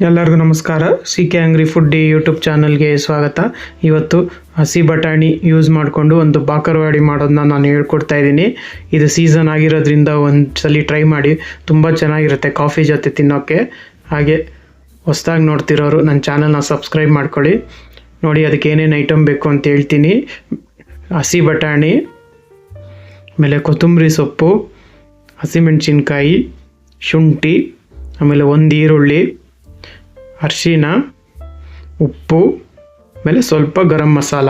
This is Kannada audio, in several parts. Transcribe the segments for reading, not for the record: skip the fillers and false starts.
ಎಲ್ಲರಿಗೂ ನಮಸ್ಕಾರ. ಕೆ ಅಂಗ್ರಿ ಫುಡ್ಡಿ ಯೂಟ್ಯೂಬ್ ಚಾನಲ್ಗೆ ಸ್ವಾಗತ. ಇವತ್ತು ಹಸಿ ಬಟಾಣಿ ಯೂಸ್ ಮಾಡಿಕೊಂಡು ಒಂದು ಬಾಕರವಾಡಿ ಮಾಡೋದನ್ನ ನಾನು ಹೇಳ್ಕೊಡ್ತಾ ಇದ್ದೀನಿ. ಇದು ಸೀಸನ್ ಆಗಿರೋದ್ರಿಂದ ಒಂದು ಸಲ ಟ್ರೈ ಮಾಡಿ, ತುಂಬ ಚೆನ್ನಾಗಿರುತ್ತೆ ಕಾಫಿ ಜೊತೆ ತಿನ್ನೋಕ್ಕೆ. ಹಾಗೆ ಹೊಸ್ದಾಗಿ ನೋಡ್ತಿರೋರು ನನ್ನ ಚಾನಲ್ನ ಸಬ್ಸ್ಕ್ರೈಬ್ ಮಾಡ್ಕೊಳ್ಳಿ. ನೋಡಿ ಅದಕ್ಕೆ ಏನೇನು ಐಟಮ್ ಬೇಕು ಅಂತ ಹೇಳ್ತೀನಿ. ಹಸಿ ಬಟಾಣಿ, ಆಮೇಲೆ ಕೊತ್ತಂಬರಿ ಸೊಪ್ಪು, ಹಸಿಮೆಣಸಿನ್ಕಾಯಿ, ಶುಂಠಿ, ಆಮೇಲೆ ಒಂದು ಈರುಳ್ಳಿ, ಅರಿಶಿನ, ಉಪ್ಪು, ಆಮೇಲೆ ಸ್ವಲ್ಪ ಗರಂ ಮಸಾಲ.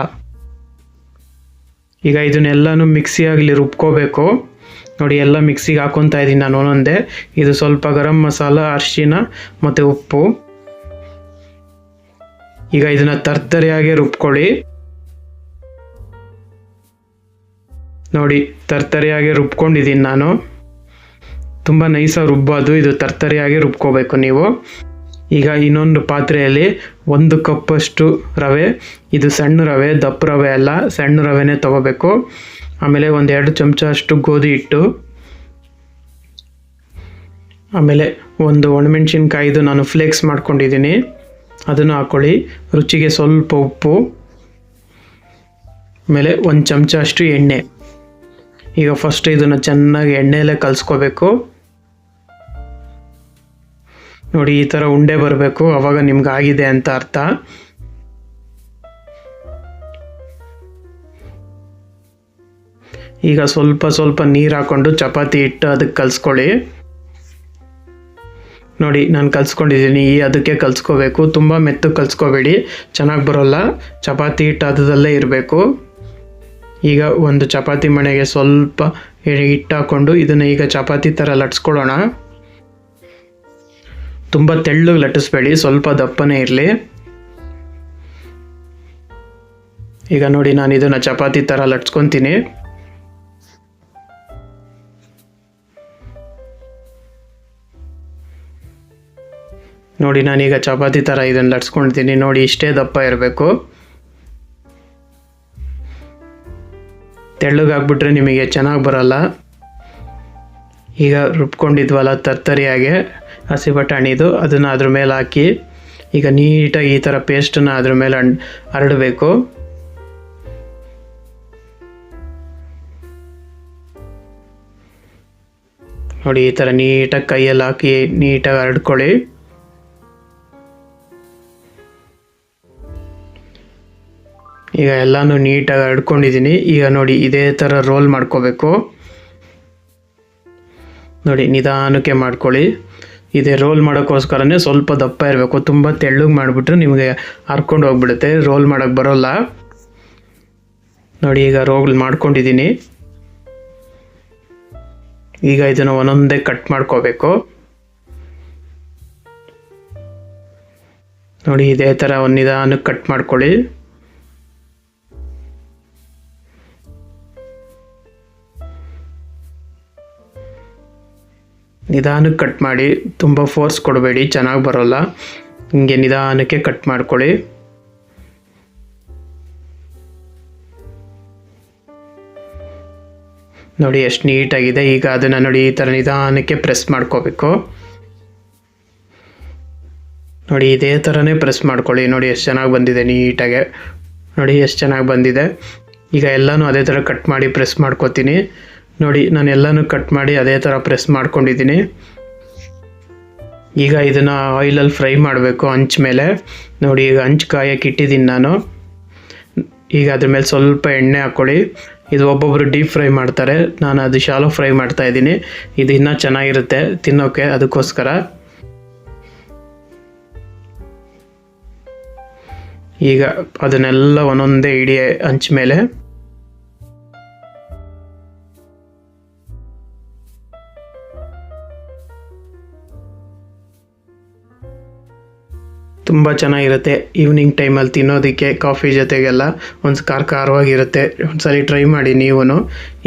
ಈಗ ಇದನ್ನೆಲ್ಲನೂ ಮಿಕ್ಸಿಯಾಗಲಿ ರುಬ್ಕೋಬೇಕು. ನೋಡಿ ಎಲ್ಲ ಮಿಕ್ಸಿಗೆ ಹಾಕೊತಾ ಇದ್ದೀನಿ ನಾನು ಒಂದೊಂದೇ. ಇದು ಸ್ವಲ್ಪ ಗರಂ ಮಸಾಲ, ಅರಿಶಿನ ಮತ್ತು ಉಪ್ಪು. ಈಗ ಇದನ್ನು ತರ್ತರಿಯಾಗಿ ರುಬ್ಕೊಳ್ಳಿ. ನೋಡಿ ತರ್ತರಿಯಾಗಿ ರುಬ್ಕೊಂಡಿದ್ದೀನಿ ನಾನು. ತುಂಬ ನೈಸಾಗಿ ರುಬ್ಬೋದು, ಇದು ತರ್ತರಿಯಾಗಿ ರುಬ್ಕೋಬೇಕು ನೀವು. ಈಗ ಇನ್ನೊಂದು ಪಾತ್ರೆಯಲ್ಲಿ 1 ಕಪ್ಪಷ್ಟು ರವೆ, ಇದು ಸಣ್ಣ ರವೆ, ದಪ್ಪ ರವೆ ಅಲ್ಲ, ಸಣ್ಣ ರವೆನೇ ತೊಗೋಬೇಕು. ಆಮೇಲೆ 1-2 ಚಮಚ ಅಷ್ಟು ಗೋಧಿ ಹಿಟ್ಟು, ಆಮೇಲೆ ಒಂದು ಒಣಮೆಣಸಿನ್ಕಾಯಿದು ನಾನು ಫ್ಲೇಕ್ಸ್ ಮಾಡ್ಕೊಂಡಿದ್ದೀನಿ, ಅದನ್ನು ಹಾಕ್ಕೊಳ್ಳಿ. ರುಚಿಗೆ ಸ್ವಲ್ಪ ಉಪ್ಪು, ಆಮೇಲೆ 1 ಚಮಚ ಅಷ್ಟು ಎಣ್ಣೆ. ಈಗ ಫಸ್ಟ್ ಇದನ್ನು ಚೆನ್ನಾಗಿ ಎಣ್ಣೆಯಲ್ಲೇ ಕಲಿಸ್ಕೋಬೇಕು. ನೋಡಿ ಈ ಥರ ಉಂಡೆ ಬರಬೇಕು, ಆವಾಗ ನಿಮ್ಗೆ ಆಗಿದೆ ಅಂತ ಅರ್ಥ. ಈಗ ಸ್ವಲ್ಪ ಸ್ವಲ್ಪ ನೀರು ಹಾಕ್ಕೊಂಡು ಚಪಾತಿ ಹಿಟ್ಟು ಅದಕ್ಕೆ ಕಲಿಸ್ಕೊಳ್ಳಿ. ನೋಡಿ ನಾನು ಕಲಿಸ್ಕೊಂಡಿದ್ದೀನಿ, ಅದಕ್ಕೆ ಕಲಿಸ್ಕೋಬೇಕು. ತುಂಬ ಮೆತ್ತಗೆ ಕಲಿಸ್ಕೋಬೇಡಿ, ಚೆನ್ನಾಗಿ ಬರೋಲ್ಲ. ಚಪಾತಿ ಹಿಟ್ಟು ಅದರಲ್ಲೇ ಇರಬೇಕು. ಈಗ ಒಂದು ಚಪಾತಿ ಮಣೆಗೆ ಸ್ವಲ್ಪ ಹಿಟ್ಟು ಹಾಕ್ಕೊಂಡು ಇದನ್ನು ಈಗ ಚಪಾತಿ ಥರ ಲಟ್ಸ್ಕೊಳ್ಳೋಣ. ತುಂಬ ತೆಳ್ಳಗೆ ಲಟ್ಟಿಸ್ಬೇಡಿ, ಸ್ವಲ್ಪ ದಪ್ಪನೇ ಇರಲಿ. ಈಗ ನೋಡಿ ನಾನು ಇದನ್ನು ಚಪಾತಿ ಥರ ಲಟ್ಸ್ಕೊತೀನಿ. ನೋಡಿ ನಾನೀಗ ಚಪಾತಿ ಥರ ಇದನ್ನು ಲಟ್ಸ್ಕೊಳ್ತೀನಿ. ನೋಡಿ ಇಷ್ಟೇ ದಪ್ಪ ಇರಬೇಕು. ತೆಳ್ಳಗಾಗ್ಬಿಟ್ರೆ ನಿಮಗೆ ಚೆನ್ನಾಗಿ ಬರೋಲ್ಲ. ಈಗ ರುಬ್ಕೊಂಡಿದ್ವಲ್ಲ ತರ್ತರಿಯಾಗೆ ಹಸಿ ಬಟಾಣಿದು, ಅದನ್ನು ಅದ್ರ ಮೇಲೆ ಹಾಕಿ ಈಗ ನೀಟಾಗಿ ಈ ಥರ ಪೇಸ್ಟನ್ನು ಅದ್ರ ಮೇಲೆ ಹರಡಬೇಕು. ನೋಡಿ ಈ ಥರ ನೀಟಾಗಿ ಕೈಯಲ್ಲಿ ಹಾಕಿ ನೀಟಾಗಿ ಹರಡ್ಕೊಳ್ಳಿ. ಈಗ ಎಲ್ಲನೂ ನೀಟಾಗಿ ಹರಡ್ಕೊಂಡಿದ್ದೀನಿ. ಈಗ ನೋಡಿ ಇದೇ ಥರ ರೋಲ್ ಮಾಡ್ಕೋಬೇಕು. ನೋಡಿ ನಿಧಾನಕ್ಕೆ ಮಾಡ್ಕೊಳ್ಳಿ. ಇದೇ ರೋಲ್ ಮಾಡೋಕ್ಕೋಸ್ಕರನೇ ಸ್ವಲ್ಪ ದಪ್ಪ ಇರಬೇಕು. ತುಂಬ ತೆಳ್ಳಗೆ ಮಾಡಿಬಿಟ್ರೆ ನಿಮಗೆ ಹರ್ಕೊಂಡು ಹೋಗ್ಬಿಡುತ್ತೆ, ರೋಲ್ ಮಾಡೋಕ್ಕೆ ಬರೋಲ್ಲ. ನೋಡಿ ಈಗ ರೋಲ್ ಮಾಡ್ಕೊಂಡಿದ್ದೀನಿ. ಈಗ ಇದನ್ನು ಒಂದೊಂದೇ ಕಟ್ ಮಾಡ್ಕೋಬೇಕು. ನೋಡಿ ಇದೇ ಥರ ಒಂದು ನಿಧಾನಕ್ಕೆ ಕಟ್ ಮಾಡ್ಕೊಳ್ಳಿ. ನಿಧಾನಕ್ಕೆ ಕಟ್ ಮಾಡಿ, ತುಂಬ ಫೋರ್ಸ್ ಕೊಡಬೇಡಿ, ಚೆನ್ನಾಗಿ ಬರೋಲ್ಲ. ಹಿಂಗೆ ನಿಧಾನಕ್ಕೆ ಕಟ್ ಮಾಡ್ಕೊಳ್ಳಿ. ನೋಡಿ ಎಷ್ಟು ನೀಟಾಗಿದೆ. ಈಗ ಅದನ್ನು ನೋಡಿ ಈ ಥರ ನಿಧಾನಕ್ಕೆ ಪ್ರೆಸ್ ಮಾಡ್ಕೋಬೇಕು. ನೋಡಿ ಇದೇ ಥರನೇ ಪ್ರೆಸ್ ಮಾಡ್ಕೊಳ್ಳಿ. ನೋಡಿ ಎಷ್ಟು ಚೆನ್ನಾಗಿ ಬಂದಿದೆ ನೀಟಾಗೆ. ನೋಡಿ ಎಷ್ಟು ಚೆನ್ನಾಗಿ ಬಂದಿದೆ. ಈಗ ಎಲ್ಲನೂ ಅದೇ ಥರ ಕಟ್ ಮಾಡಿ ಪ್ರೆಸ್ ಮಾಡ್ಕೋತೀನಿ. ನೋಡಿ ನಾನು ಎಲ್ಲನೂ ಕಟ್ ಮಾಡಿ ಅದೇ ಥರ ಪ್ರೆಸ್ ಮಾಡ್ಕೊಂಡಿದ್ದೀನಿ. ಈಗ ಇದನ್ನು ಆಯಿಲಲ್ಲಿ ಫ್ರೈ ಮಾಡಬೇಕು ಹಂಚ್ ಮೇಲೆ. ನೋಡಿ ಈಗ ಹಂಚು ಕಾಯಕ್ಕೆ ಇಟ್ಟಿದ್ದೀನಿ ನಾನು. ಈಗ ಅದ್ರ ಮೇಲೆ ಸ್ವಲ್ಪ ಎಣ್ಣೆ ಹಾಕ್ಕೊಳ್ಳಿ. ಇದು ಒಬ್ಬೊಬ್ಬರು ಡೀಪ್ ಫ್ರೈ ಮಾಡ್ತಾರೆ, ನಾನು ಅದು ಶಾಲೋ ಫ್ರೈ ಮಾಡ್ತಾಯಿದ್ದೀನಿ. ಇದು ಇನ್ನೂ ಚೆನ್ನಾಗಿರುತ್ತೆ ತಿನ್ನೋಕ್ಕೆ, ಅದಕ್ಕೋಸ್ಕರ. ಈಗ ಅದನ್ನೆಲ್ಲ ಒಂದೊಂದೇ ಇಡಿ ಹಂಚ್ ಮೇಲೆ. ತುಂಬ ಚೆನ್ನಾಗಿರುತ್ತೆ ಈವ್ನಿಂಗ್ ಟೈಮಲ್ಲಿ ತಿನ್ನೋದಕ್ಕೆ, ಕಾಫಿ ಜೊತೆಗೆಲ್ಲ ಒಂದು ಖಾರವಾಗಿರುತ್ತೆ. ಒಂದ್ಸಲ ಟ್ರೈ ಮಾಡಿ ನೀವು.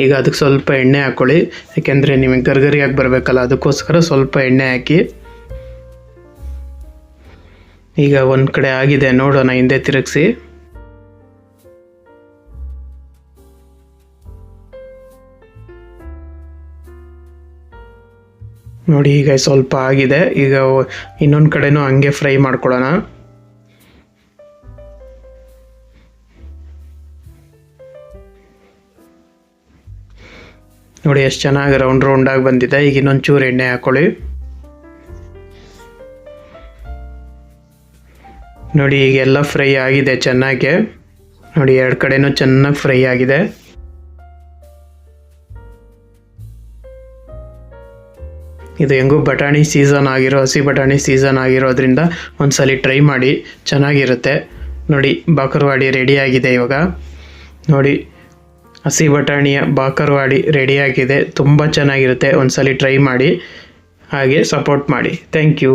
ಈಗ ಅದಕ್ಕೆ ಸ್ವಲ್ಪ ಎಣ್ಣೆ ಹಾಕ್ಕೊಳ್ಳಿ, ಯಾಕೆಂದರೆ ನಿಮಗೆ ಗರ್ಗರಿಯಾಗಿ ಬರಬೇಕಲ್ಲ, ಅದಕ್ಕೋಸ್ಕರ ಸ್ವಲ್ಪ ಎಣ್ಣೆ ಹಾಕಿ. ಈಗ ಒಂದು ಕಡೆ ಆಗಿದೆ ನೋಡೋಣ, ಹಿಂದೆ ತಿರುಗಿಸಿ. ನೋಡಿ ಈಗ ಸ್ವಲ್ಪ ಆಗಿದೆ. ಈಗ ಇನ್ನೊಂದು ಕಡೆನೂ ಹಂಗೆ ಫ್ರೈ ಮಾಡ್ಕೊಳ್ಳೋಣ. ನೋಡಿ ಎಷ್ಟು ಚೆನ್ನಾಗಿ ರೌಂಡಾಗಿ ಬಂದಿದೆ. ಈಗ ಇನ್ನೊಂದು ಚೂರು ಎಣ್ಣೆ ಹಾಕೊಳ್ಳಿ. ನೋಡಿ ಈಗ ಎಲ್ಲ ಫ್ರೈ ಆಗಿದೆ ಚೆನ್ನಾಗಿ. ನೋಡಿ ಎರಡು ಕಡೆನೂ ಚೆನ್ನಾಗಿ ಫ್ರೈ ಆಗಿದೆ. ಇದು ಹೆಂಗೂ ಬಟಾಣಿ ಸೀಸನ್ ಆಗಿರೋ, ಹಸಿ ಬಟಾಣಿ ಸೀಸನ್ ಆಗಿರೋದ್ರಿಂದ ಒಂದ್ಸಲಿ ಟ್ರೈ ಮಾಡಿ, ಚೆನ್ನಾಗಿರುತ್ತೆ. ನೋಡಿ ಬಾಕರವಾಡಿ ರೆಡಿಯಾಗಿದೆ. ಇವಾಗ ನೋಡಿ ಹಸಿ ಬಟಾಣಿಯ ಬಾಕರವಾಡಿ ರೆಡಿಯಾಗಿದೆ. ತುಂಬ ಚೆನ್ನಾಗಿರುತ್ತೆ. ಒಂದ್ಸಲಿ ಟ್ರೈ ಮಾಡಿ, ಹಾಗೆ ಸಪೋರ್ಟ್ ಮಾಡಿ. Thank you.